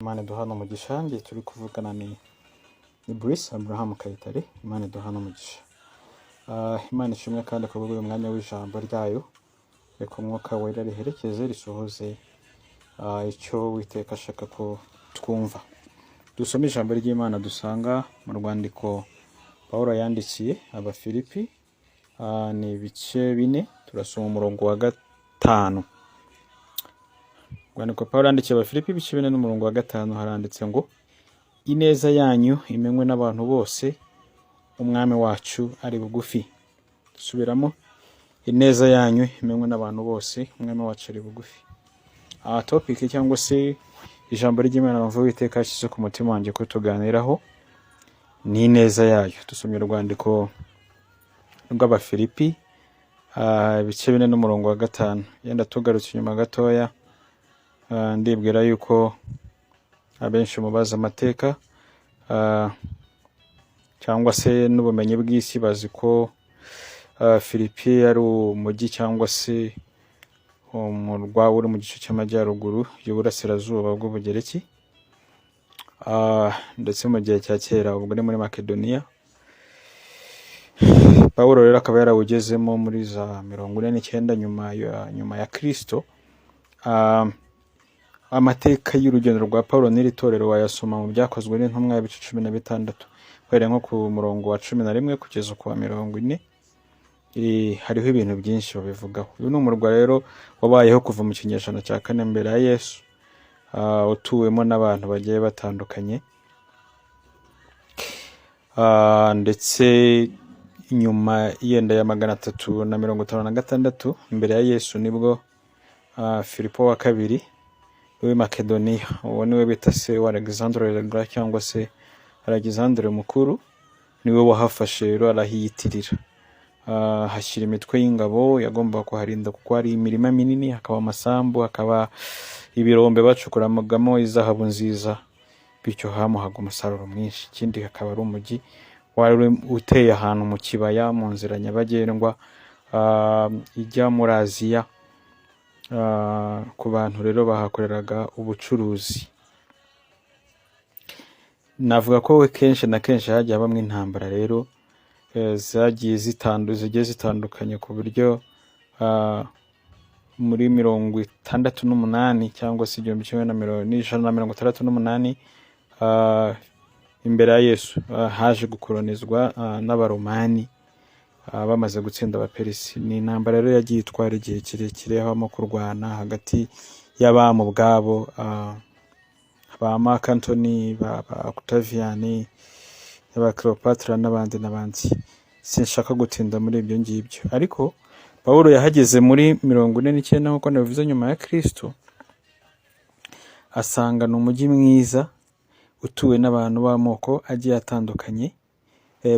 Imana duhana umugisha ngiye turi kuvugana ni Bruce Abraham Kayitare. Imana duhana umugisha. Imana ishimwe kandi kuvuga uyu mwanya w'ijambo ryayo, reka umwuka wera riherekeze risohoze icyo Uwiteka ashaka ko twumva. Dusome ijambo ry'Imana dusanga mu rwandiko Pawulo yandikiye Abafilipi, ni ibice 4, turasoma umurongo wa 5. Rwandiko Pawulo yandikiye Abafilipi ibice 4 n'umurongo wa 5 haranditse ngo: ineza yanyu imenywe n'abantu bose, umwami wacu ari bugufi. Subiramo: ineza yanyu imenywe n'abantu bose, umwami wacu ari bugufi. Topic cyangwa se ijambo ry'Imana mvuga Uwiteka yashyize ku mutima wanjye ko tuganiraho ni ineza yayo. Dusomye urwandiko rw'Abafilipi ibice 4 n'umurongo wa 5. Yenda tugarutse inyuma gatoya, ndibwira yuko abenshi mubaza amateka cyangwa se n'ubumenyi bw'isi bazi ko Filipi ari umujyi cyangwa se umurwa uri mu gice cy'amajyaruguru y'uburasirazuba bw'Ubugereki, ndetse mu gihe cya kera ubwo ni muri Makedoniya. Pawulo rero akaba yarawugezemo muri za 49 nyuma ya Kristo. Amateka y'urugendo rwa Pawulo n'iri torero wayasoma mu byakozwe n'intumwa ibice 16, kwere nko ku murongo wa 11 kugeza ku wa 40. Hariho ibintu byinshi babivugaho. Uyu ni umurwa rero wabayeho kuva mu kinyejana cya 4 mbere ya Yesu, utuwemo n'abantu bagiye batandukanye, ndetse nyuma yenda ya 356 mbere ya Yesu nibwo Filipo wa kabiri w'i Makedoniya, uwo niwe bita se wa Alexandre le Grand cyangwa se Alexandre mukuru, niwe wahafashe rero arahiyitirira. Hashyira imitwe y'ingabo yagomba kuharinda kuko hari imirima minini, hakaba amasambu, hakaba ibirombe bacukuramagamo izahabu nziza, bityo hamuhaga umusaruro mwinshi. Ikindi hakaba ari umujyi wari uteye ahantu mu kibaya mu nzira nyabagendwa ijya muri Aziya, ku bantu rero bahakoreraga ubucuruzi. Navuga ko kenshi na kenshi hajya habamo intambara rero zigiye zitandukanye, ku buryo muri 68 cyangwa se 1168 imbere ya Yesu haje gukolonizwa n'Abaromani bamaze gutsinda Abaperisi. Ni intambara rero yagiye itwara igihe kirekire, habamo kurwana hagati y'abami ubwabo, ba Mark Antony, ba Octavian, ba Cleopatra n'abandi. Sinshaka gutinda muri ibyo ngibyo, ariko Pawulo yahageze muri 49 nk'uko nabivuze nyuma ya Kristo, asanga ni umujyi mwiza utuwe n'abantu b'amoko agiye atandukanye,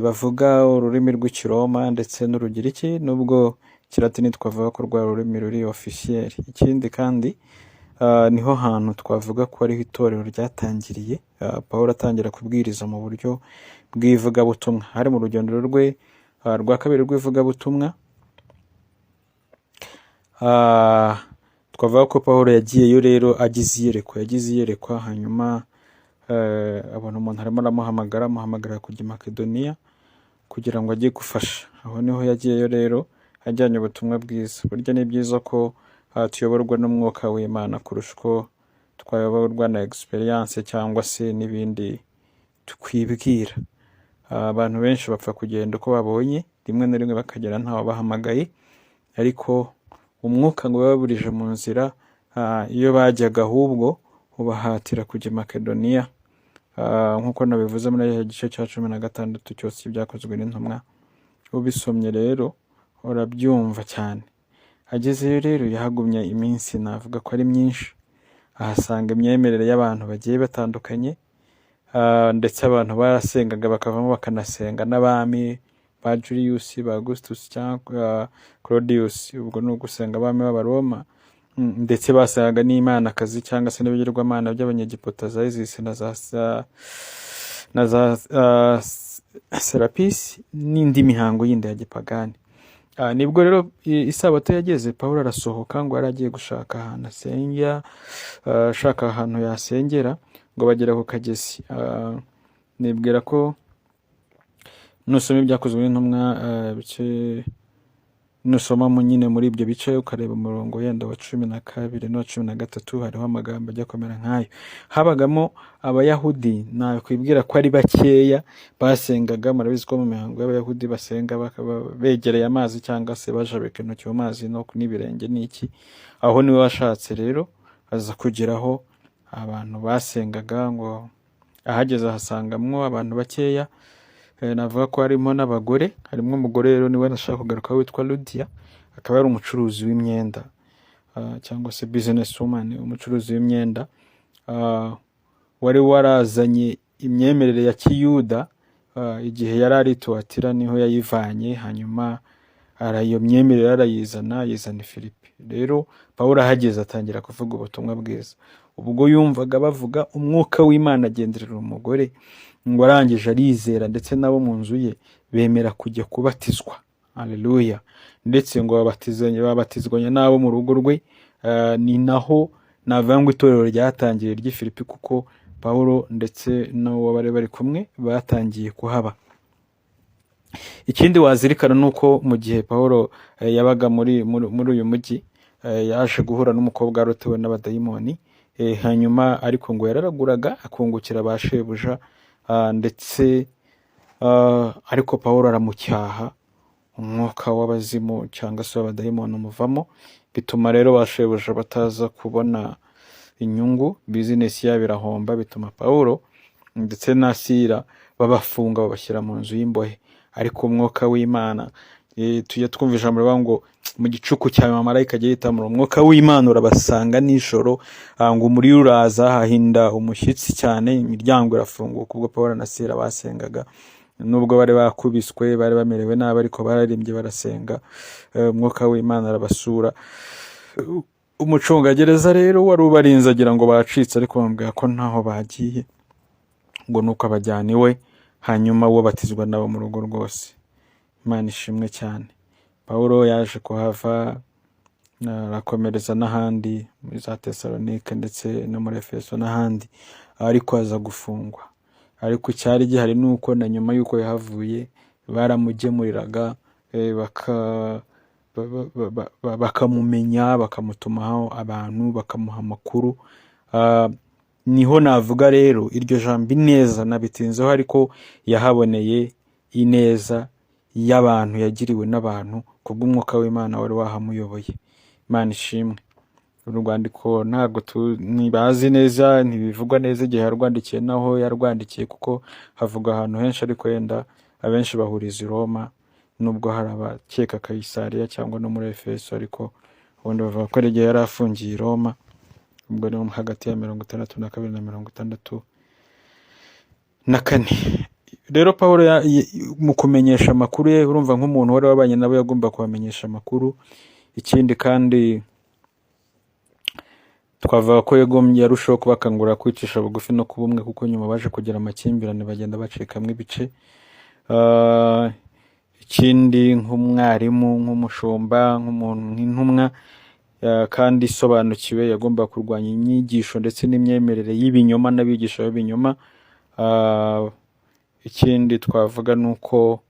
bavuga ururimi rw'Ikiroma ndetse n'Urugiriki, nubwo Kilatini twavuga ko rwa rurimi ruri officiel. Ikindi kandi niho hantu twavuga ko ariho itorero ryatangiriye. Pawulo atangira kubwiriza mu buryo bw'ivugabutumwa. Hari mu rugendo rwe rwa kabiri rw'ivugabutumwa, twavuga ko Pawulo yagiyeyo rero yagize iyerekwa, hanyuma abona umuntu arimo aramuhamagara kujya i Makedoniya kugira ngo ajye gufasha. Aho niho yagiyeyo rero ajyanye ubutumwa bwiza. Burya ni byiza ko tuyoborwa n'umwuka w'Imana kurusha uko twayoborwa na experience cyangwa se n'ibindi twibwira. Abantu benshi bapfa kugenda uko babonye, rimwe na rimwe bakagera ntaho bahamagaye, ariko umwuka ngo baburije mu nzira. Iyo bajyaga ahubwo ubahatira kujya Makedoniya, nk'uko nabivuze muri igice cya 16 cyose byakozwe n'intumwa. Ubisomye rero urabyumva cyane. Agezeyo rero yahagumye iminsi navuga ko ari myinshi, ahasanga imyemerere y'abantu bagiye batandukanye, ndetse abantu barasengaga bakavamo bakanasenga n'abami ba Julius, ba Augustus cyangwa Claudius, ubwo ni ugusenga abami b'Abaroma, ndetse basengaga n'Imana kazi cyangwa se n'ibigirwamana by'Abanyegiputa za Isis na za Serapis n'indi mihango yindi ya gipagani. Nibwo rero isabato yageze, Pawulo arasohoka ngo aragiye gushaka ahantu asengera, ashaka ahantu yasengera. ngo bagera ku kagezi. Nibwira ko nusoma ibyakozwe n'intumwa bice, nusomamo nyine muri ibyo bice ukareba umurongo yenda wa 12 n'uwa 13, hariho amagambo ajya kumera nk'ayo. Habagamo abayahudi, nakwibwira ko ari bakeya basengaga. Murabizi ko mu mihango y'abayahudi basenga bakaba begereye amazi cyangwa se bajabika intoki mu mazi no n'ibirenge n'iki. Aho niwe washatse rero aza kugeraho abantu basengaga, ngo ahageze hasangamwo abantu bakeya. Navuga ko harimo n'abagore, harimo umugore rero niwe nashaka kugaruka witwa Lydia, akaba ari umucuruzi w'imyenda cyangwa se business woman, umucuruzi w'imyenda wari warazanye imyemerere ya Kiyuda igihe yari ari Tuatira, niho yayivanye. Hanyuma iyo myemerere arayizana Filipi. Rero Pawulo ahageze atangira kuvuga ubutumwa bwiza. Ubwo yumvaga bavuga umwuka w'Imana agenderera umugore, ngo arangije arizera, ndetse nabo mu nzu ye bemera kujya kubatizwa. Haleluya. Ndetse ngo babatizwanye nabo mu rugo rwe. Ni naho navuga ngo itorero ryatangiye ry'i Filipi, kuko Pawulo ndetse n'abo bari bari kumwe batangiye kuhaba. Ikindi wazirikana nuko mu gihe Pawulo yabaga muri uyu mujyi, yaje guhura n'umukobwa warotewe n'abadayimoni. Hanyuma ariko ngo yararaguraga akungukira ba shebuja, ndetse ariko Pawulo aramucyaha, umwuka w'abazimu cyangwa se w'abadayimoni umuvamo, bituma rero ba shebuja bataza kubona inyungu, business yabo irahomba, bituma Pawulo ndetse na Sila babafunga, babashyira mu nzu y'imbohe. Ariko umwuka w'Imana, tujya twumva ijambo rivuga ngo mu gicuku cya marayika agiye yitamura, umwuka w'Imana urabasanga nijoro, ngo umuriro uraza, hahinda umushyitsi cyane, imiryango irafunguka. Ubwo Pawulo na Sila basengaga, nubwo bari bakubiswe, bari bamerewe nabi, ariko bararimbye barasenga, umwuka w'Imana arabasura. Umucungagereza rero wari ubarinze agira ngo bacitse, ariko bambwira ko ntaho bagiye, ngo nuko abajyana iwe. Hanyuma uwo batizwa nabo mu rugo rwose. Imana ishimwe cyane. Pawulo yaje kuhava, arakomereza n'ahandi muri za Tesalonike ndetse no muri Efeso n'ahandi, ariko aza gufungwa. Ariko icyari gihari nuko na nyuma yuko yahavuye baramugemuriraga, bakamumenya, bakamutumaho abantu, bakamuha amakuru. Niho navuga rero iryo jambo ineza nabitinzeho, ariko yahaboneye ineza y'abantu yagiriwe n'abantu kubw'umwuka w'Imana wari wahamuyoboye. Imana ishimwe. Uru rwandiko ntabwo ntibazi neza, ntibivugwa neza igihe yarwandikiye naho yarwandikiye, kuko havuga ahantu henshi, ariko yenda abenshi bahuriza i Roma, nubwo hari abakeka Kayisariya cyangwa no muri Efeso, ariko ubundi bavuga ko ari igihe yari afungiye i Roma, ubwo ni hagati ya 62 na 64. Rero Pawulo mu kumenyesha amakuru ye, urumva nk'umuntu wari wabanye nabo yagomba kubamenyesha amakuru. Ikindi kandi twavuga ko yarushaho kubakangurira kwicisha bugufi no kuba umwe, kuko nyuma baje kugira amakimbirane bagenda bacikamwe ibice. Ikindi nk'umwarimu, nk'umushumba, nk'umuntu, nk'intumwa kandi isobanukiwe, yagomba kurwanya inyigisho ndetse n'imyemerere y'ibinyoma n'abigisha b'ibinyoma. Ikindi twavuga nuko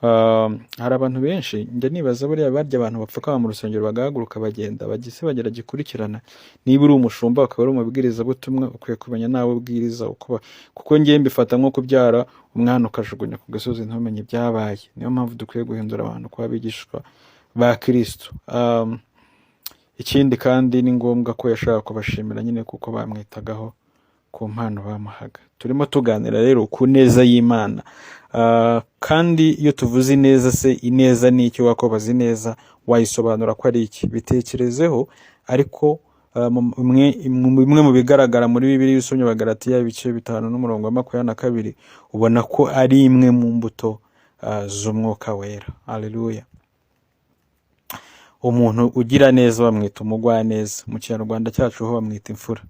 hari abantu benshi, njya nibaza buriya barya abantu bapfukama mu rusengero bagahaguruka bagenda, bagera gikurikirana. Niba uri umushumba ukaba uri umubwiriza butumwa, ukwiye kumenya nawe ubwiriza kuko ngiye mbifata nko kubyara umwana ukajugunya ku gasozi ntumenye ibyabaye. Niyo mpamvu dukwiye guhindura abantu kuba abigishwa ba Kristo. Ikindi kandi ni ngombwa ko yashaka kubashimira nyine kuko bamwitagaho ku mpano bamuhaga. Turimo tuganira rero ku neza y'Imana. Kandi iyo tuvuze ineza, se ineza ni iki? Wakobaza ineza wayisobanura ko ari iki? Bitekerezeho. Ariko bimwe mu bigaragara muri Bibiliya, usomye Abagalatiya ibice 5 n'umurongo wa 22, ubona ko ari imwe mu mbuto z'umwuka wera. Haleluya. Umuntu ugira neza bamwita umugwaneza, mu Kinyarwanda cyacu ho bamwita imfura.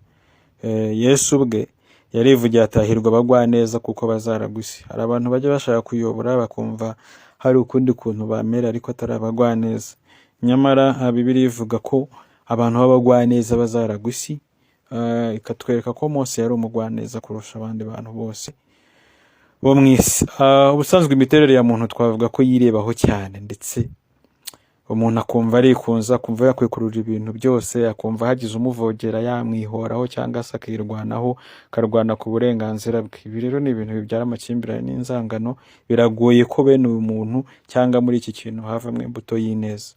Yesu ubwe yarivugiye atahirwa abagwaneza kuko bazaragusi. Hari abantu bajya bashaka kuyobora bakumva hari ukundi kuntu bamera, ariko atari abagwaneza. Nyamara Bibiliya ivuga ko abantu b'abagwaneza bazaragusi, ikatwereka ko Mose yari umugwaneza kurusha abandi bantu bose bo mu isi. Ubusanzwe imiterere ya muntu twavuga ko yirebaho cyane, ndetse umuntu akumva arikunza, akumva yakwikurura ibintu byose, akumva hagize umuvogera yamwihoraho cyangwa se akirwanaho, akarwana ku burenganzira bwe. Ibi rero ni ibintu bibyara amakimbirane n'inzangano. Biragoye ko bene uyu muntu cyangwa muri iki kintu havamo imbuto y'ineza.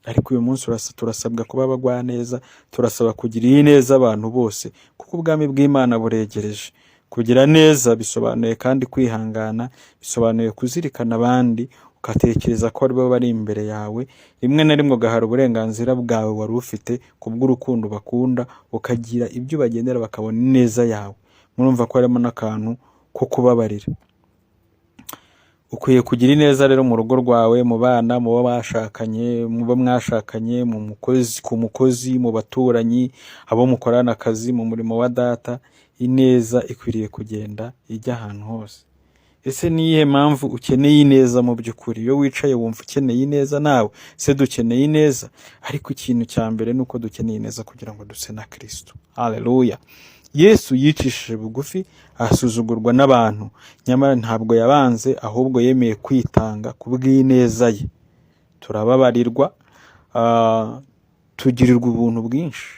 Ariko uyu munsi turasabwa kuba abagwaneza, turasaba kugirira neza abantu bose, kuko ubwami bw'Imana buregereje. Kugira neza bisobanuye kandi kwihangana, bisobanuye kuzirikana abandi, ugatekereza ko aribo bari imbere yawe, rimwe na rimwe ugahara uburenganzira bwawe wari ufite kubw'urukundo bakunda, ukagira ibyo bagendera bakabona ineza yawe. Murumva ko harimo n'akantu ko kubabarira. Ukwiye kugira ineza rero mu rugo rwawe, mu bana, mu bo bashakanye, mu bo mwashakanye, ku mukozi, mu baturanyi, abo mukorana akazi, mu murimo wa data. Ineza ikwiriye kugenda ijya ahantu hose. Ese ni iyihe mpamvu ukeneye ineza mu by'ukuri? Iyo wicaye wumva ukeneye ineza nawe? Se dukeneye ineza, ariko ikintu cya mbere ni uko dukeneye ineza kugira ngo duse na Kristo. Haleluya! Yesu yicishije bugufi, asuzugurwa n'abantu, nyamara ntabwo yabanze, ahubwo yemeye kwitanga ku bw'ineza ye. Turababarirwa, tugirirwa ubuntu bwinshi.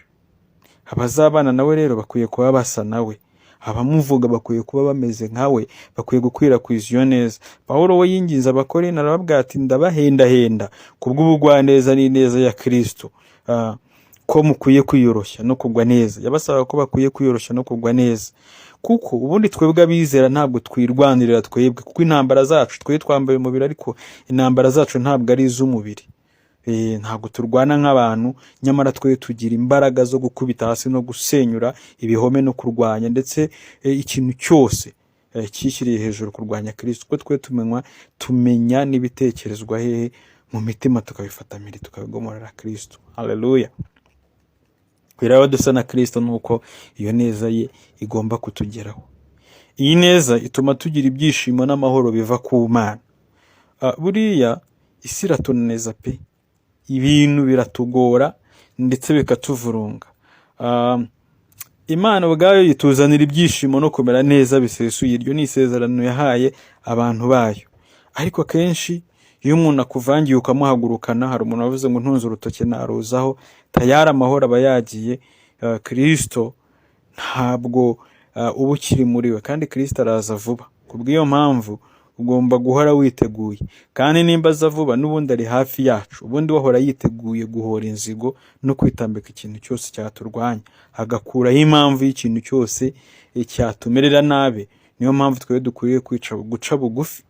Abazabana nawe rero bakwiye kuba basa nawe, abamuvuga bakwiye kuba bameze nkawe, bakwiye gukwirakwiza iyo neza. Pawulo we yinginze Abakorinto arababwira ati ndabahendahenda kubw'ubugwaneza n'ineza ya Kristo, ko mukwiye kwiyoroshya no kugwa neza. Yabasaba ko bakwiye kwiyoroshya no kugwa neza, kuko ubundi twebwe abizera ntabwo twirwanirira twebwe, kuko intambara zacu, twe twambaye umubiri ariko intambara zacu ntabwo ari iz'umubiri. Ntabwo turwana nk'abantu, nyamara twe tugira imbaraga zo gukubita hasi no gusenyura ibihome no kurwanya ndetse ikintu cyose cyishyiriye hejuru kurwanya Kristo. Kuko twe tumenya n'ibitekerezwa hehe mu mitima, tukabifata mpiri tukabigomorera Kristo. Haleluya! Kwiraho dusa na Kristo nuko iyo neza ye igomba kutugeraho. Iyi neza ituma tugira ibyishimo n'amahoro biva ku Mana. Buriya isi iratunaniza pe, ibintu biratugora ndetse bikatuvurunga. Imana ubwayo yituzanira ibyishimo no kumera neza bisesuye. Iryo ni isezerano yahaye abantu bayo. Ariko kenshi iyo umuntu akuvangiye ukamuhagurukana, hari umuntu wavuze ngo ntunze urutoke naruzaho, tayari amahoro aba yagiye. Kristo ntabwo uba ukiri muri we, kandi Kristo araza vuba. Kubw'iyo mpamvu ugomba guhora witeguye, kandi nimba aza vuba n'ubundi ari hafi yacu. Ubundi wahora yiteguye guhora inzigo no kwitambika ikintu cyose cyaturwanya, agakuraho impamvu y'ikintu cyose cyatumerera nabi. Niyo mpamvu twebwe dukwiriye guca bugufi,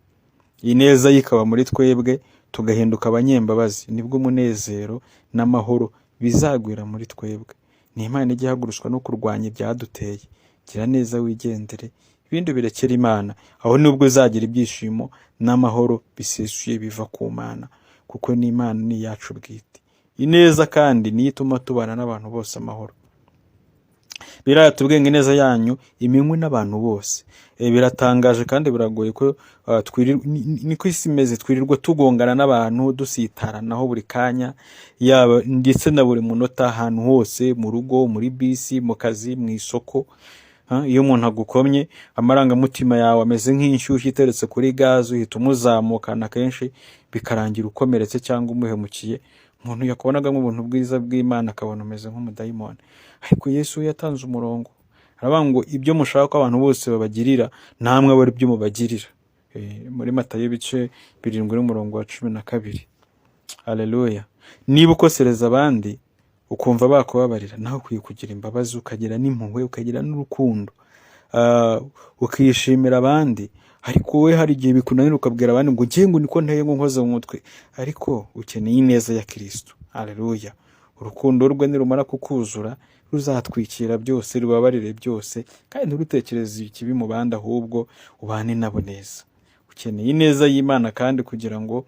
ineza ye ikaba muri twebwe, tugahinduka abanyembabazi. Nibwo umunezero n'amahoro bizagwira muri twebwe. Ni Imana ijya ihagurushwa no kurwanya ibyaduteye. Gira neza wigendere, ibindi birekera Imana. Aho nubwo uzagira ibyishimo n'amahoro bisesuye biva ku Mana, kuko ni Imana ni yacu bwite. Ineza kandi niyo ituma tubana n'abantu bose amahoro. Biratubwenga ineza yanyu imenywe n'abantu bose. Biratangaje kandi biragoye ko niko isi imeze, twirirwa tugongana n'abantu, dusitaranaho buri kanya, yaba ndetse na buri munota, ahantu hose, mu rugo, muri bisi, mu kazi, mu isoko. Iyo umuntu agukomye, amarangamutima yawe ameze nk'inshyushyu iteretse kuri gaze, uhita umuzamukana kenshi bikarangira ukomeretse cyangwa umuhemukiye. Umuntu yakubonaga nk'ubuntu bwiza bw'Imana akabona umeze nk'umudayimoni. Ariko Yesu yatanze umurongo, aravuga ngo ibyo mushaka abantu bose babagirira, namwe aba ari byo mubagirira. Muri Matayo ibice 7:12. Haleluya! Niba ukosereza abandi ukumva bakubabarira, nawe ukwiye kugira imbabazi, ukagira n'impuhwe, ukagira n'urukundo, ukishimira abandi. Ariko wowe hari igihe bikunanira ukabwira abandi ngo ngiye ngo niko nteye ngo nkoze mu mutwe, ariko ukeneye ineza ya Kristo. Haleluya! Urukundo rwe nirumara kukuzura, ruzatwikira byose, rubabarire byose, kandi nturutekereze ikibi mu bandi, ahubwo ubane nabo neza. Ukeneye ineza y'Imana kandi kugira ngo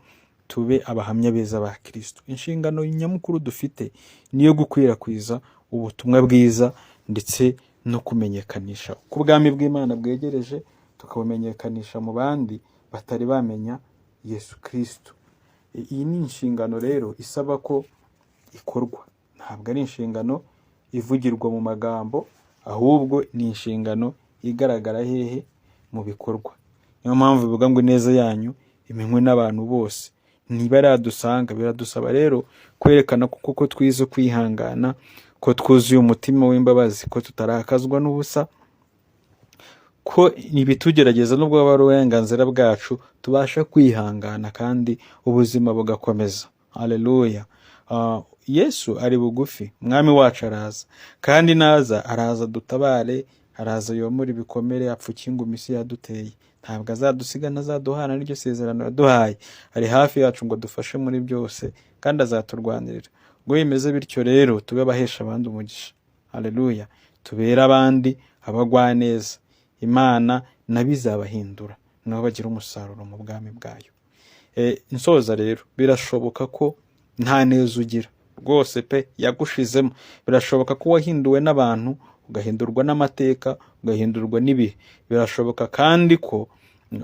tube abahamya beza ba Kristo. Inshingano nyamukuru dufite niyo gukwirakwiza ubutumwa bwiza ndetse no kumenyekanisha ko ubwami bw'Imana bwegereje, tukabumenyekanisha mu bandi batari bamenya Yesu Kristo. Iyi ni inshingano rero isaba ko ikorwa, ntabwo ari inshingano ivugirwa mu magambo, ahubwo ni inshingano igaragara hehe? Mu bikorwa. Niyo mpamvu bivuga ngo ineza yanyu imenywe n'abantu bose. Niba yaradusanga, biradusaba rero kwerekana ko kuko twize kwihangana, ko twuzuye umutima w'imbabazi, ko tutarakazwa n'ubusa, ko ibitugerageza nubwo baba ari uburenganzira bwacu, tubasha kwihangana kandi ubuzima bugakomeza. Haleluya. Yesu ari bugufi, umwami wacu araza, kandi naza araza dutabare, araza yomora ibikomere, apfuke inguma isi yaduteye. Ntabwo azadusiga, ntazaduhana, n'iryo sezerano yaduhaye. Ari hafi yacu ngo dufashe muri byose, kandi azaturwanirira. Ubwo bimeze bityo rero, tube abahesha abandi umugisha. Haleluya. Tubere abandi abagwaneza. Imana nabo izabahindura, nabo bagira umusaruro mu bwami bwayo. Insoza rero, birashoboka ko nta neza ugira rwose pe, yagushizemo. Birashoboka ko wahinduwe n'abantu, ugahindurwa n'amateka, ugahindurwa n'ibihe. Birashoboka kandi ko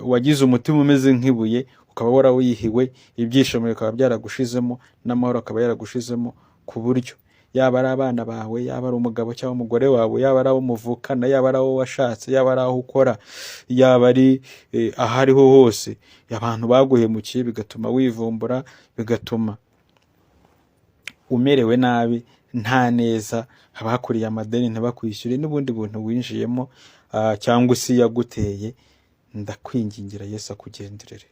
wagize umutima umeze nk'ibuye, ukaba warawihiwe, ibyishimo bikaba byaragushizemo, n'amahoro akaba yaragushizemo, ku buryo yaba ari abana bawe, yaba ari umugabo cyangwa umugore wawe, yaba ari abo muvukana, yaba ari abo washatse, yaba ari aho ukora, yaba ari aho ariho hose, abantu baguhemukiye bigatuma wivumbura, bigatuma umerewe nabi, nta neza, abakuriye amadeni ntibakwishyure, n'ubundi buntu winjiyemo cyangwa isi yaguteye, ndakwingingira Yesu akugenderere,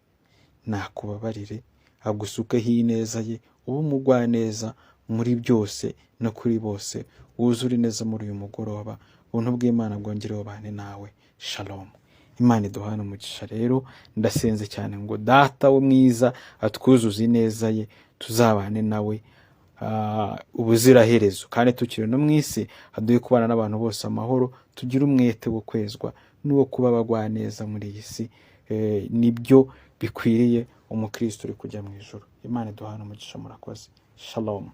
nakubabarire, agusukeho ineza ye, ube umugwaneza muri byose no kuri bose, wuzure neza muri uyu mugoroba. Ubuntu bw'Imana bwongere bubane nawe. Shalom. Imana iduhane umugisha rero. Ndasenze cyane ngo Data wo mwiza atwuzuze ineza ye, tuzabane nawe ubuziraherezo, kandi tukiri no mu isi aduhe kubana n'abantu bose amahoro, tugire umwete wo kwezwa n'uwo kuba abagwaneza muri iyi si. Nibyo bikwiriye umukristo uri kujya mu ijuru. Imana iduhane umugisha. Murakoze. Shalom.